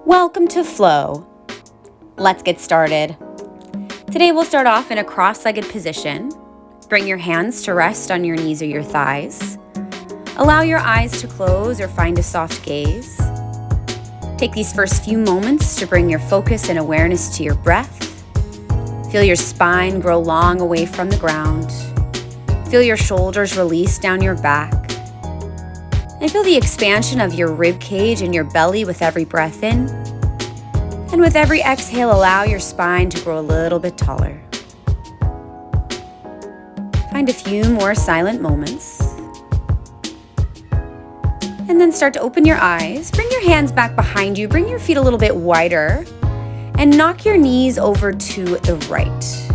Welcome to Flow. Let's get started. Today we'll start off in a cross-legged position. Bring your hands to rest on your knees or your thighs. Allow your eyes to close or find a soft gaze. Take these first few moments to bring your focus and awareness to your breath. Feel your spine grow long away from the ground. Feel your shoulders release down your back. And feel the expansion of your rib cage and your belly with every breath in. And with every exhale, allow your spine to grow a little bit taller. Find a few more silent moments. And then start to open your eyes. Bring your hands back behind you. Bring your feet a little bit wider. And knock your knees over to the right.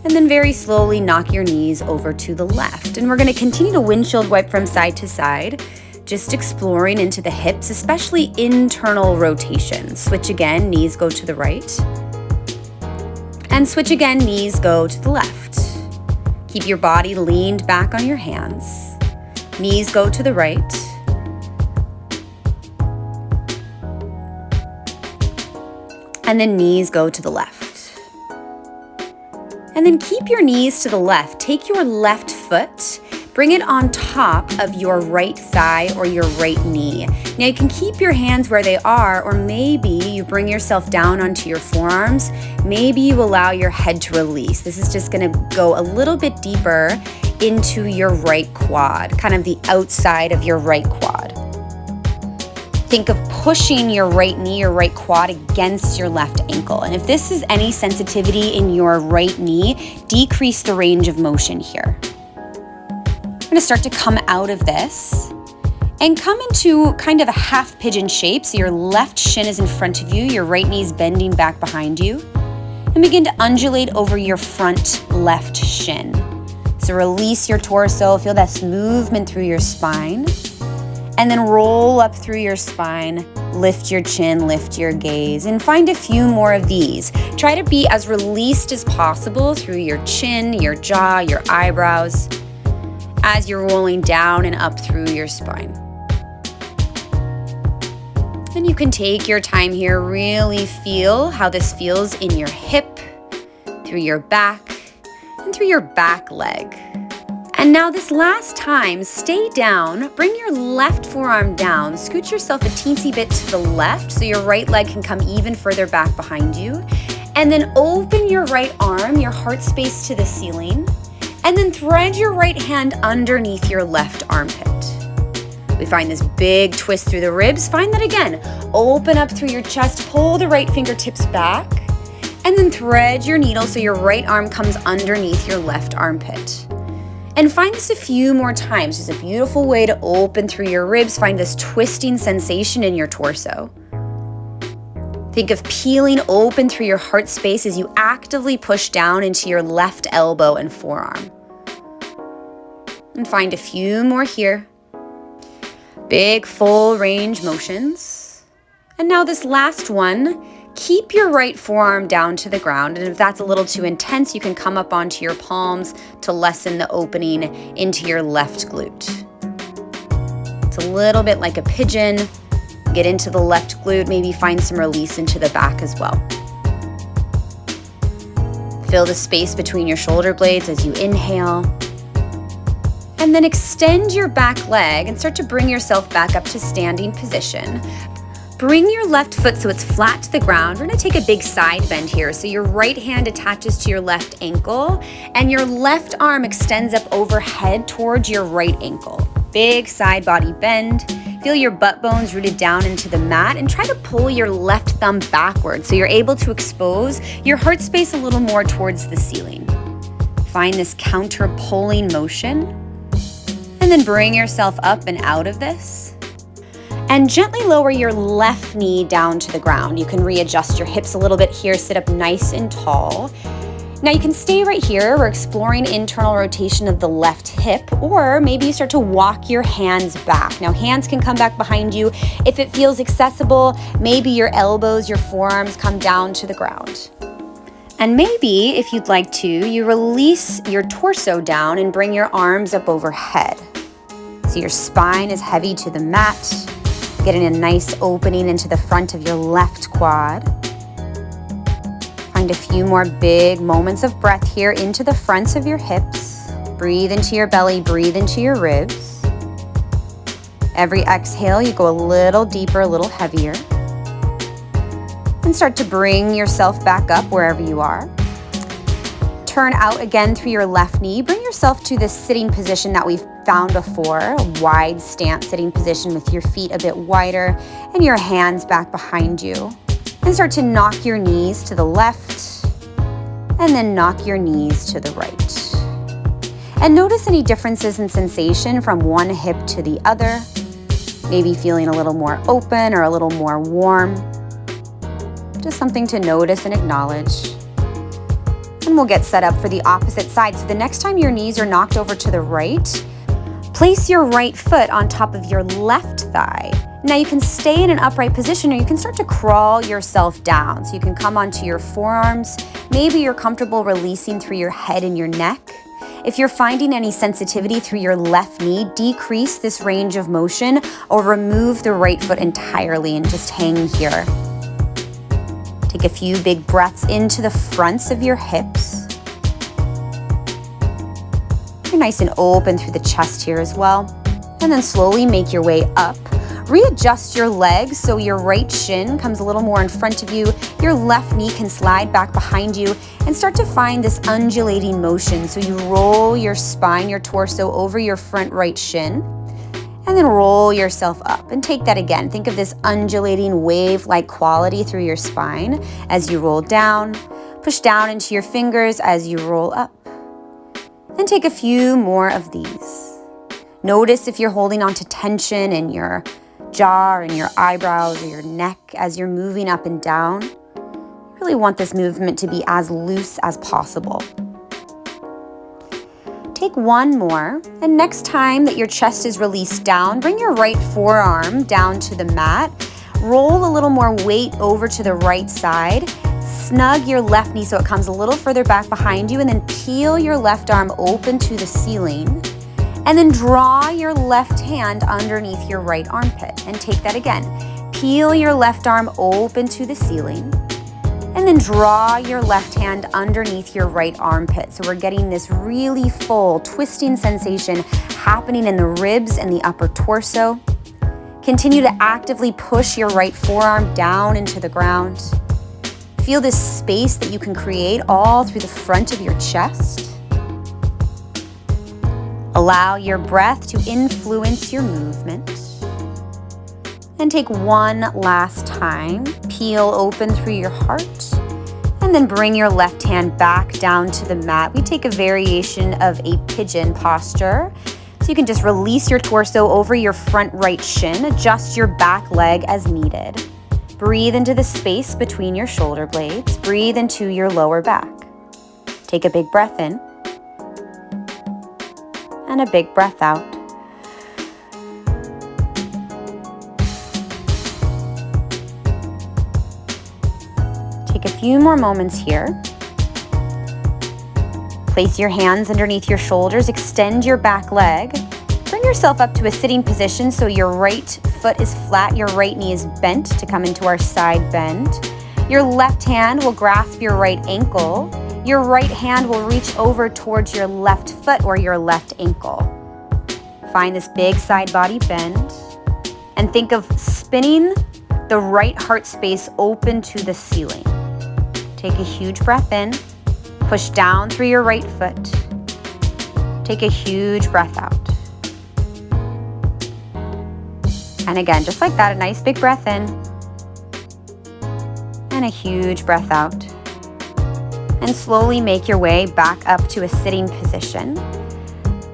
And then very slowly knock your knees over to the left. And we're going to continue to windshield wipe from side to side, just exploring into the hips, especially internal rotation. Switch again, knees go to the right. And switch again, knees go to the left. Keep your body leaned back on your hands. Knees go to the right. And then knees go to the left. And then keep your knees to the left. Take your left foot, bring it on top of your right thigh or your right knee. Now you can keep your hands where they are, or maybe you bring yourself down onto your forearms. Maybe you allow your head to release. This is just gonna go a little bit deeper into your right quad, kind of the outside of your right quad. Think of pushing your right knee or right quad against your left ankle. And if this is any sensitivity in your right knee, decrease the range of motion here. We're gonna start to come out of this and come into kind of a half pigeon shape. So your left shin is in front of you, your right knee is bending back behind you, and begin to undulate over your front left shin. So release your torso, feel that movement through your spine. And then roll up through your spine, lift your chin, lift your gaze, and find a few more of these. Try to be as released as possible through your chin, your jaw, your eyebrows, as you're rolling down and up through your spine. And you can take your time here, really feel how this feels in your hip, through your back, and through your back leg. And now this last time, stay down, bring your left forearm down, scoot yourself a teensy bit to the left so your right leg can come even further back behind you. And then open your right arm, your heart space to the ceiling, and then thread your right hand underneath your left armpit. We find this big twist through the ribs. Find that again. Open up through your chest, pull the right fingertips back, and then thread your needle so your right arm comes underneath your left armpit. And find this a few more times. It's a beautiful way to open through your ribs. Find this twisting sensation in your torso. Think of peeling open through your heart space as you actively push down into your left elbow and forearm. And find a few more here. Big full range motions. And now this last one, keep your right forearm down to the ground, and if that's a little too intense, you can come up onto your palms to lessen the opening into your left glute. It's a little bit like a pigeon. Get into the left glute, maybe find some release into the back as well. Fill the space between your shoulder blades as you inhale. And then extend your back leg and start to bring yourself back up to standing position. Bring your left foot so it's flat to the ground. We're gonna take a big side bend here. So your right hand attaches to your left ankle and your left arm extends up overhead towards your right ankle. Big side body bend. Feel your butt bones rooted down into the mat and try to pull your left thumb backwards so you're able to expose your heart space a little more towards the ceiling. Find this counter pulling motion and then bring yourself up and out of this. And gently lower your left knee down to the ground. You can readjust your hips a little bit here, sit up nice and tall. Now you can stay right here. We're exploring internal rotation of the left hip, or maybe you start to walk your hands back. Now hands can come back behind you. If it feels accessible, maybe your elbows, your forearms come down to the ground. And maybe, if you'd like to, you release your torso down and bring your arms up overhead. So your spine is heavy to the mat. Getting a nice opening into the front of your left quad. Find a few more big moments of breath here into the fronts of your hips. Breathe into your belly, breathe into your ribs. Every exhale, you go a little deeper, a little heavier. And start to bring yourself back up wherever you are. Turn out again through your left knee. Bring yourself to this sitting position that we've found before, a wide stance sitting position with your feet a bit wider and your hands back behind you. And start to knock your knees to the left and then knock your knees to the right. And notice any differences in sensation from one hip to the other. Maybe feeling a little more open or a little more warm. Just something to notice and acknowledge. And we'll get set up for the opposite side. So the next time your knees are knocked over to the right, place your right foot on top of your left thigh. Now you can stay in an upright position or you can start to crawl yourself down. So you can come onto your forearms. Maybe you're comfortable releasing through your head and your neck. If you're finding any sensitivity through your left knee, decrease this range of motion or remove the right foot entirely and just hang here. Take a few big breaths into the fronts of your hips. You're nice and open through the chest here as well. And then slowly make your way up. Readjust your legs so your right shin comes a little more in front of you. Your left knee can slide back behind you and start to find this undulating motion. So you roll your spine, your torso over your front right shin. And then roll yourself up and take that again. Think of this undulating wave-like quality through your spine as you roll down. Push down into your fingers as you roll up. And take a few more of these. Notice if you're holding on to tension in your jaw or in your eyebrows or your neck as you're moving up and down. You really want this movement to be as loose as possible. Take one more, and next time that your chest is released down, bring your right forearm down to the mat. Roll a little more weight over to the right side. Snug your left knee so it comes a little further back behind you, and then peel your left arm open to the ceiling. And then draw your left hand underneath your right armpit. And take that again. Peel your left arm open to the ceiling. And then draw your left hand underneath your right armpit. So we're getting this really full twisting sensation happening in the ribs and the upper torso. Continue to actively push your right forearm down into the ground. Feel this space that you can create all through the front of your chest. Allow your breath to influence your movement. And take one last time. Peel open through your heart. And then bring your left hand back down to the mat. We take a variation of a pigeon posture. So you can just release your torso over your front right shin. Adjust your back leg as needed. Breathe into the space between your shoulder blades. Breathe into your lower back. Take a big breath in. And a big breath out. Take a few more moments here. Place your hands underneath your shoulders, extend your back leg. Bring yourself up to a sitting position so your right foot is flat, your right knee is bent to come into our side bend. Your left hand will grasp your right ankle. Your right hand will reach over towards your left foot or your left ankle. Find this big side body bend and think of spinning the right heart space open to the ceiling. Take a huge breath in, push down through your right foot. Take a huge breath out. And again, just like that, a nice big breath in and a huge breath out. And slowly make your way back up to a sitting position.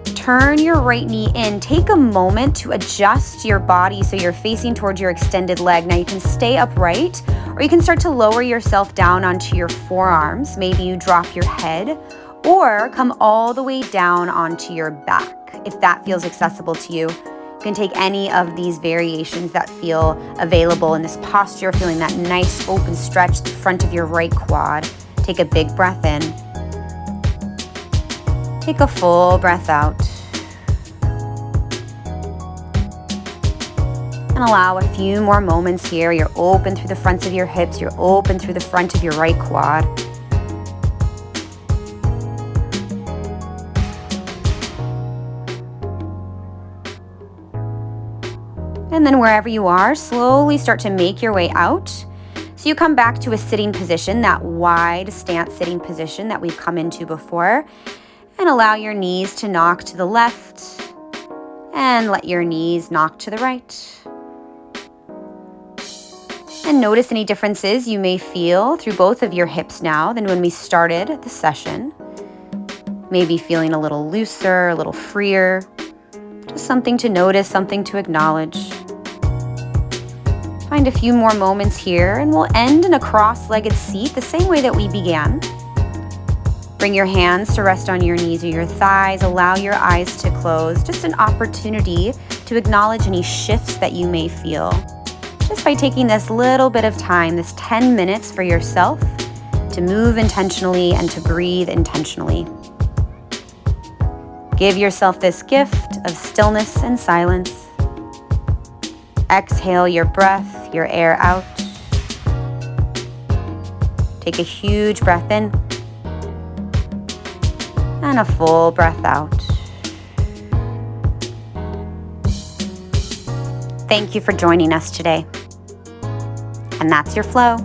Turn your right knee in. Take a moment to adjust your body so you're facing towards your extended leg. Now you can stay upright or you can start to lower yourself down onto your forearms. Maybe you drop your head or come all the way down onto your back if that feels accessible to you. You can take any of these variations that feel available in this posture, feeling that nice open stretch, the front of your right quad. Take a big breath in. Take a full breath out. And allow a few more moments here. You're open through the fronts of your hips. You're open through the front of your right quad. And then wherever you are, slowly start to make your way out. So you come back to a sitting position, that wide stance sitting position that we've come into before. And allow your knees to knock to the left. And let your knees knock to the right. And notice any differences you may feel through both of your hips now than when we started the session. Maybe feeling a little looser, a little freer. Just something to notice, something to acknowledge. Find a few more moments here, and we'll end in a cross-legged seat the same way that we began. Bring your hands to rest on your knees or your thighs. Allow your eyes to close. Just an opportunity to acknowledge any shifts that you may feel. Just by taking this little bit of time, this 10 minutes for yourself to move intentionally and to breathe intentionally. Give yourself this gift of stillness and silence. Exhale your breath, your air out. Take a huge breath in and a full breath out. Thank you for joining us today. And that's your flow.